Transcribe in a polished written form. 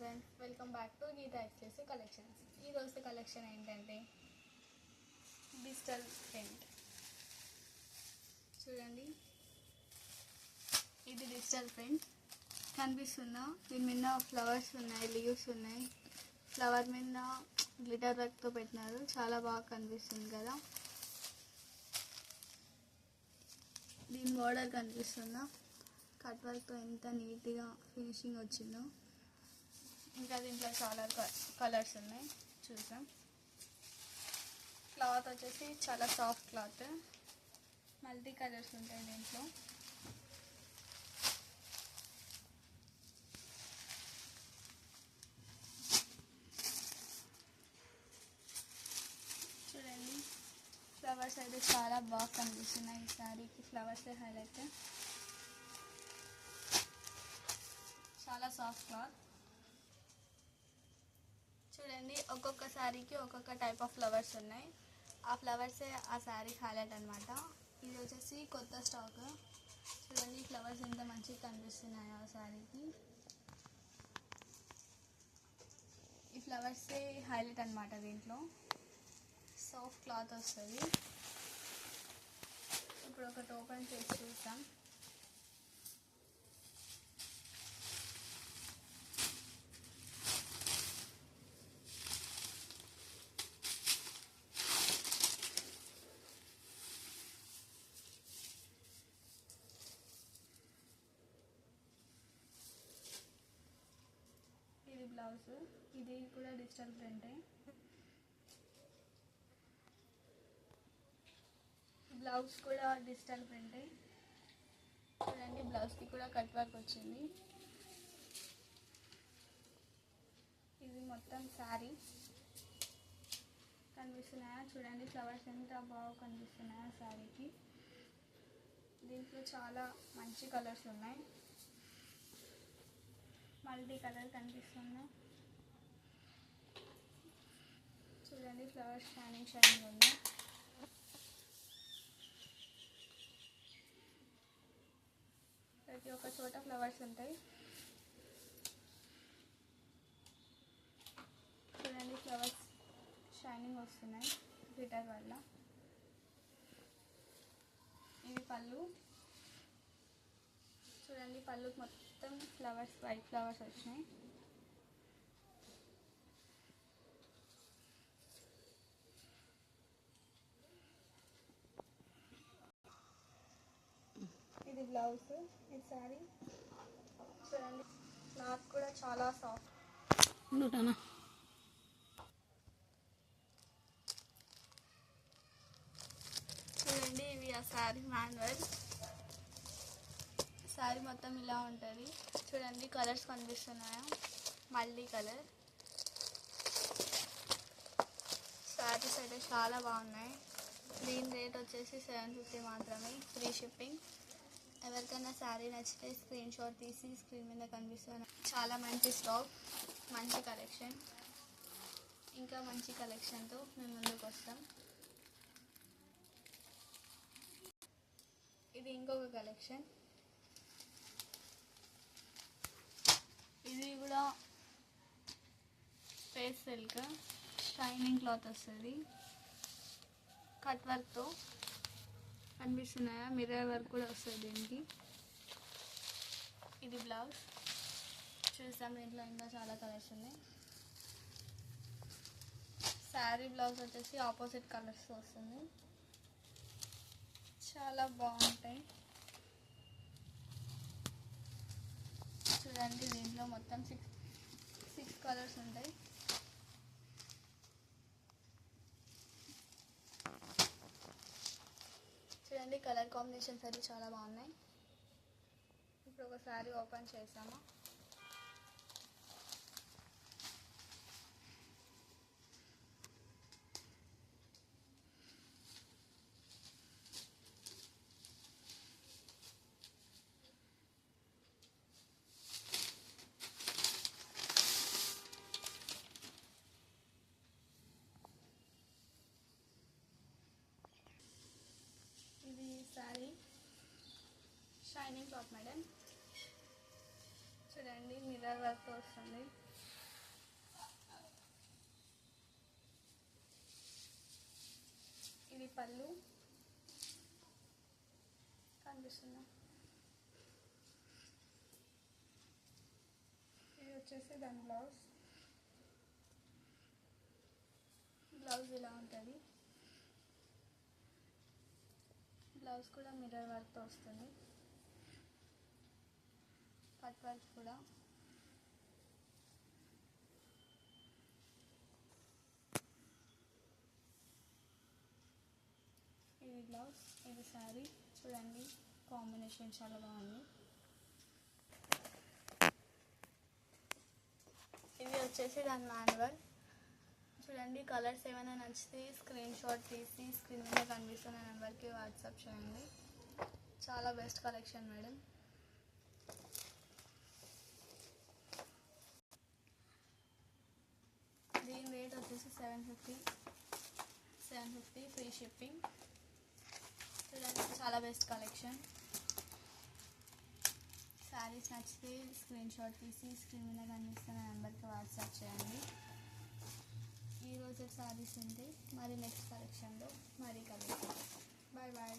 Friends, welcome back to Geetha exclusive collections. ఈ రోజు collection ఏంటంటే డిజిటల్ ప్రింట్. చూడండి, ఇది డిజిటల్ ప్రింట్ కనిపిస్తుందా? దీని మీద ఫ్లవర్స్ ఉన్నాయి, లీవ్స్ ఉన్నాయి. ఫ్లవర్ మీద గ్లిటర్ వర్క్తో పెట్టినారు, చాలా బాగా కనిపిస్తుంది కదా. దీని బోర్డర్ కనిపిస్తుందా? కట్ వర్క్తో ఎంత నీట్గా ఫినిషింగ్ వచ్చిందో. ఇంకా దీంట్లో చాలా కలర్స్ ఉన్నాయి, చూసాం. క్లాత్ వచ్చేసి చాలా సాఫ్ట్ క్లాత్, మల్టీ కలర్స్ ఉంటాయి దీంట్లో. చూడండి, ఫ్లవర్స్ అయితే చాలా బాగా కనిపిస్తున్నాయి. ఈ శారీకి ఫ్లవర్స్ హైలైట్. చాలా సాఫ్ట్ క్లాత్. చూడండి, ఒక్కొక్క శారీకి ఒక్కొక్క టైప్ ఆఫ్ ఫ్లవర్స్ ఉన్నాయి. ఆ ఫ్లవర్సే ఆ శారీకి హైలైట్ అనమాట. ఇది వచ్చేసి కొత్త స్టాక్. చూడండి, ఫ్లవర్స్ ఎంత మంచిగా కనిపిస్తున్నాయి ఆ శారీకి. ఈ ఫ్లవర్సే హైలైట్ అనమాట. దీంట్లో సాఫ్ట్ క్లాత్ వస్తుంది. ఇప్పుడు ఒకటి ఓపెన్ చేసి చూద్దాం. ఇది బ్లౌజ్, ఇది కూడా డిజిటల్ ప్రింటే. బ్లౌజ్ కూడా డిజిటల్ ప్రింటే. చూడండి, బ్లౌజ్కి కూడా కట్ వర్క్ వచ్చింది. ఇది మొత్తం శారీ కనిపిస్తున్నాయా? చూడండి, ఫ్లవర్స్ ఎంత బాగా కనిపిస్తున్నాయా శారీకి. దీంట్లో చాలా మంచి కలర్స్ ఉన్నాయి, మల్టీ కలర్ కనిపిస్తున్నాయి. చూడండి, ఫ్లవర్స్ షైనింగ్ ఉంది. ప్రతి ఒక్క చోట ఫ్లవర్స్ ఉంటాయి. చూడండి, ఫ్లవర్స్ షైనింగ్ వస్తున్నాయి గ్లిటర్ వల్ల. ఇది పళ్ళు. చూడండి, పళ్ళు మొత్తం ఫ్లవర్స్, వైట్ ఫ్లవర్స్ వచ్చినాయి. ఇది బ్లౌజ్, ఇది శారీ. చూడండి, క్లాత్ కూడా చాలా సాఫ్ట్. చూడండి, ఇవి ఆ శారీ మాన్యువల్. శారీ మొత్తం ఇలా ఉంటుంది. చూడండి, కలర్స్ కనిపిస్తున్నాయా? Multi colour. శారీస్ అయితే చాలా బాగున్నాయి. దీని రేట్ వచ్చేసి 750 మాత్రమే, ఫ్రీ షిప్పింగ్. ఎవరికైనా శారీ నచ్చితే స్క్రీన్ షాట్ తీసి స్క్రీన్ మీద కనిపిస్తుంది. చాలా మంచి స్టాక్, మంచి కలెక్షన్. ఇంకా మంచి కలెక్షన్తో మేము ముందుకు వస్తాం. ఇది ఇంకొక కలెక్షన్. ఇది కూడా ఫేస్ సిల్క్, షైనింగ్ క్లాత్ వస్తుంది. కట్ వర్క్తో కనిపిస్తున్నాయా? మిర్రర్ వర్క్ కూడా వస్తుంది దీనికి. ఇది బ్లౌజ్. చూసాం, దీంట్లో ఇంకా చాలా కలర్స్ ఉన్నాయి. శారీ బ్లౌజ్ వచ్చేసి ఆపోజిట్ కలర్స్ వస్తుంది. చాలా బాగుంటాయి. చూడండి, దీంట్లో మొత్తం సిక్స్ కలర్స్ ఉంటాయి. చూడండి, కలర్ కాంబినేషన్స్ అయితే చాలా బాగున్నాయి. ఇప్పుడు ఒక శారీ ఓపెన్ చేసాము. ఇది శారీ షైనింగ్ క్లాత్ మేడం. చూడండి, మిర్రర్ వర్క్ వస్తుంది. పళ్ళు కనిపిస్తుందా, ఇది వచ్చేసి దాని బ్లౌజ్. బ్లౌజ్ ఇలా ఉంటుంది. బ్లౌజ్ కూడా మిర్రర్ వర్క్తో వస్తుంది. కట్ వర్క్ కూడా. ఇది బ్లౌజ్, ఇది శారీ. చూడండి కాంబినేషన్ చాలా బాగుంది. ఇవి వచ్చేసి దాని మాన్యువల్. చూడండి కలర్స్ ఏమైనా నచ్చితే స్క్రీన్ షాట్ తీసి స్క్రీన్ మీద కనిపిస్తున్న నెంబర్కి వాట్సాప్ చేయండి. చాలా బెస్ట్ కలెక్షన్ మేడం. దీని రేట్ వచ్చేసి 750 ఫ్రీ షిప్పింగ్. చూడండి చాలా బెస్ట్ కలెక్షన్. శారీస్ నచ్చితే స్క్రీన్ షాట్ తీసి స్క్రీన్ మీద కనిపిస్తున్న నెంబర్కి వాట్సాప్ చేయండి. ఈరోజు శారీస్ ఉంటే మరి నెక్స్ట్ కలెక్షన్లో మరీ కలుగుతాం. Bye bye.